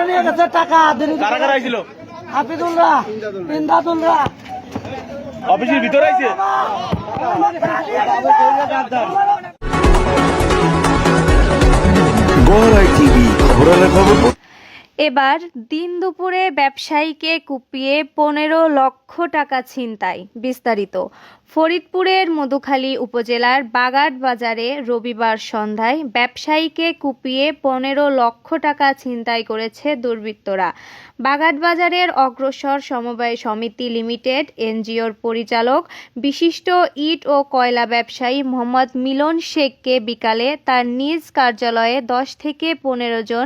নিয়ে গেছে টাকা। কারা কারা আইছিল? হাফিজুলরা, ইমদাদুলরা অফিসের ভিতরে আইছে। এবার দিন দুপুরে ব্যবসায়ীকে কুপিয়ে 15 লক্ষ টাকা ছিনতাই। বিস্তারিত ফরিদপুরের মধুখালী উপজেলার বাগাট বাজারে রবিবার সন্ধ্যায় ব্যবসায়ীকে কুপিয়ে 15 লক্ষ টাকা ছিনতাই করেছে দুর্বৃত্তরা। বাগাট বাজারের অগ্রসর সমবায় সমিতি লিমিটেড এনজিওর পরিচালক বিশিষ্ট ইট ও কয়লা ব্যবসায়ী মোহাম্মদ মিলন শেখকে বিকালে তার নিজ কার্যালয়ে 10 থেকে 15 জন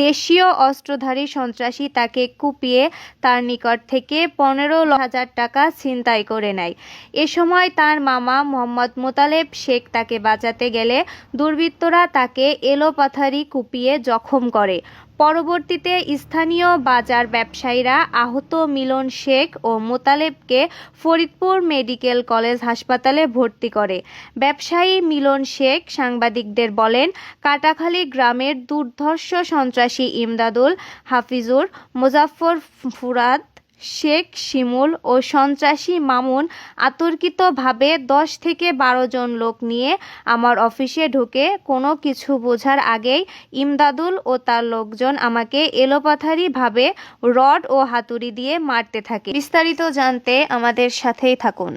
দেশীয় অস্ত্রধারী সন্ত্রাসী তাকে কুপিয়ে তার নিকট থেকে 15,000 টাকা ছিনতাই করে নেয়। এ সময় তার মামা মোহাম্মদ মোতালেব শেখ তাকে বাঁচাতে গেলে দুর্বৃত্তরা তাকে এলোপাথারি কুপিয়ে জখম করে। পরবর্তীতে স্থানীয় বাজার ব্যবসায়ীরা আহত মিলন শেখ ও মোতালেবকে ফরিদপুর মেডিকেল কলেজ হাসপাতালে ভর্তি করে। ব্যবসায়ী মিলন শেখ সাংবাদিকদের বলেন, কাটাখালী গ্রামের দুর্ধর্ষ সন্ত্রাসী ইমদাদুল, হাফিজুর, মুজাফফর, ফুরাদ শেখ, শিমুল ও সন্ত্রাসী মামুন আতর্কিতভাবে 10 থেকে 12 জন লোক নিয়ে আমার অফিসে ঢুকে কোনো কিছু বোঝার আগেই ইমদাদুল ও তার লোকজন আমাকে এলোপাথারিভাবে রড ও হাতুড়ি দিয়ে মারতে থাকে। বিস্তারিত জানতে আমাদের সাথেই থাকুন।